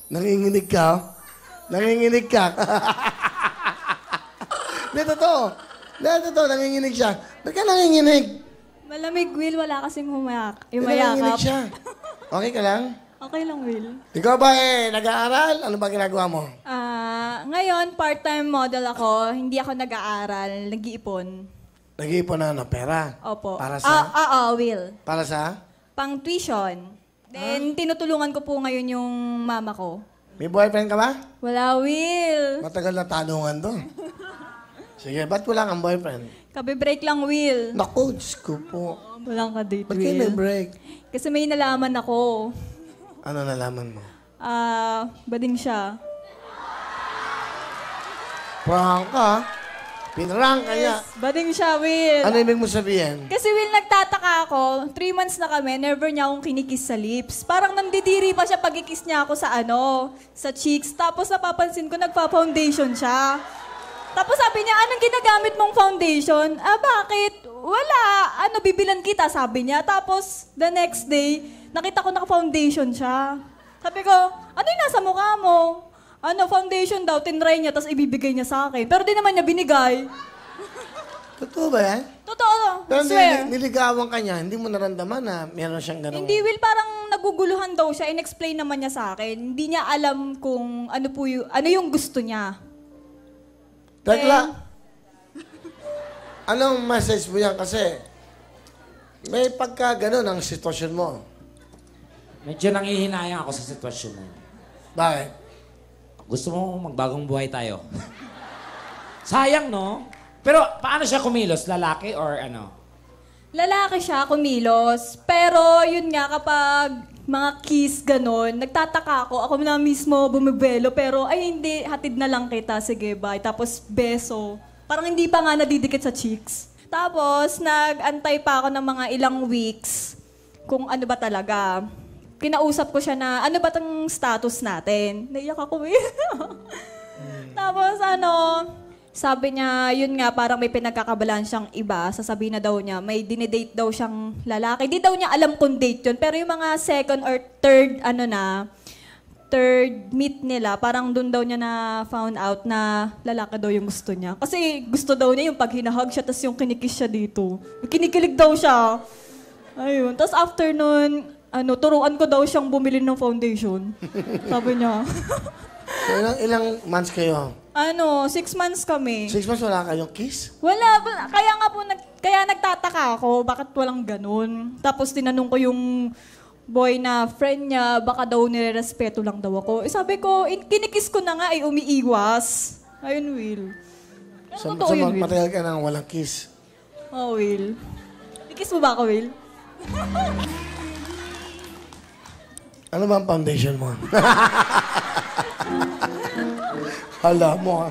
Nanginginig ka? Nanginginig ka? Hindi, totoo. Hindi, totoo. Nanginginig siya. Ba't ka nanginginig? Malamig, Will. Wala kasing Nanginginig humayakap. siya. Okay ka lang? Okay lang, Will. Ikaw ba nag-aaral? Ano ba ginagawa mo? Ngayon, part-time model ako. Hindi ako nag-aaral. Nag-iipon. Nag-iipon na pera? Opo. Para sa? Will. Para sa? Pang tuition. Then, tinutulungan ko po ngayon yung mama ko. May boyfriend ka ba? Wala, Will. Matagal na tanungan to. Sige, ba't wala kang boyfriend? Kabe-break lang, Will. Naku, Diyos ko po. Walang ka-date, Ba't kayo may Will. break? Kasi may nalaman ako. Ano nalaman mo? Bading siya. Prank ka? Pinrank ka niya. Bading siya, Will. Ano ibig mo sabihin? Kasi Will, nagtataka ako, 3 months na kami, never niya akong kinikiss sa lips. Parang nandidiri pa siya pag-kiss niya ako sa cheeks. Tapos napapansin ko, nagpa-foundation siya. Tapos sabi niya, anong ginagamit mong foundation? Bakit? Wala. Bibilan kita, sabi niya. Tapos, the next day, nakita ko naka-foundation siya. Sabi ko, ano yung nasa mukha mo? Foundation daw, tinry niya, tapos ibibigay niya sa akin. Pero di naman niya binigay. Totoo ba yan? Totoo, Pero swear. niligawan ka niya, hindi mo naramdaman na meron siyang ganun. Hindi, Will, parang naguguluhan daw siya. In-explain naman niya sa akin. Hindi niya alam kung ano yung gusto niya. Tekla, anong message mo yan? Kasi may pagka ganun ang sitwasyon mo. Medyo nangihinayang ako sa sitwasyon mo. Bakit? Gusto mo magbagong buhay tayo? Sayang, no? Pero paano siya kumilos? Lalaki or ano? Lalaki siya, kumilos. Pero yun nga, kapag mga kiss, ganun, nagtataka ako. Ako na mismo bumibelo, pero ay hindi, hatid na lang kita, sige, bye. Tapos beso. Parang hindi pa nga nadidikit sa cheeks. Tapos, nag-antay pa ako ng mga ilang weeks kung ano ba talaga. Kinausap ko siya na, ano ba tang status natin? Naiyak ako eh. Tapos sabi niya, yun nga, parang may pinagkakabalaan siyang iba. Sasabihin na daw niya, may dinidate daw siyang lalaki. Di daw niya alam kung date yun. Pero yung mga second or third, third meet nila, parang dun daw niya na found out na lalaki daw yung gusto niya. Kasi gusto daw niya yung pag hinahag siya, tapos yung kinikiss siya dito. Kinikilig daw siya. Ayun. Tapos after nun, turuan ko daw siyang bumili ng foundation. Sabi niya. So, ilang months kayo? 6 months kami. 6 months wala kayong kiss? Wala. Kaya nga po, kaya nagtataka ako, bakit walang ganun. Tapos tinanong ko yung boy na friend niya, baka daw nirerespeto lang daw ako. Sabi ko, kinikiss ko na nga, umiiwas. Ayun, Will. So, Totoo yun, Will. matagal ka nang walang kiss? Oh, Will. Ikiss mo ba ako, Will? Ano ba ang foundation mo? Hala mo.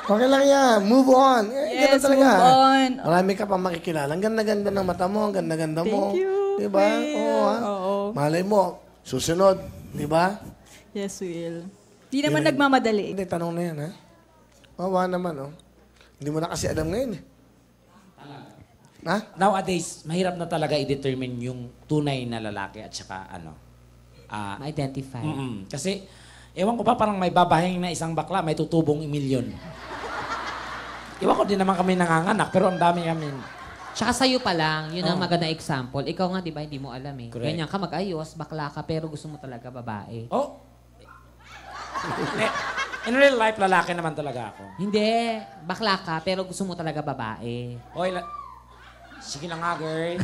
Okay lang yan. Move on. Yes, ganun talaga. move on. Marami ka pa makikilala. Ang ganda-ganda ng mata mo. Ang ganda-ganda mo. Thank you, Diba? Will. Oo, ha? Oo. Malay mo. Susunod. Diba? Yes, Will. Di naman nagmamadali. Hindi, tanong na yan, ha? Mawa naman, oh. Hindi mo na kasi alam ngayon, eh. Ha? Nowadays, mahirap na talaga i-determine yung tunay na lalaki at saka Ma-identify. Kasi, ewan ko pa, parang may babahing na isang bakla, may tutubong 1,000,000. Ewan ko, din naman kami nanganganak, pero ang dami kami. Tsaka sa'yo pa lang, yun ang maganda example. Ikaw nga, di ba, hindi mo alam eh. Correct. Ganyan ka mag-ayos, bakla ka, pero gusto mo talaga babae. Oh! In real life, lalaki naman talaga ako. Hindi, bakla ka, pero gusto mo talaga babae. Oy, sige lang nga, girl.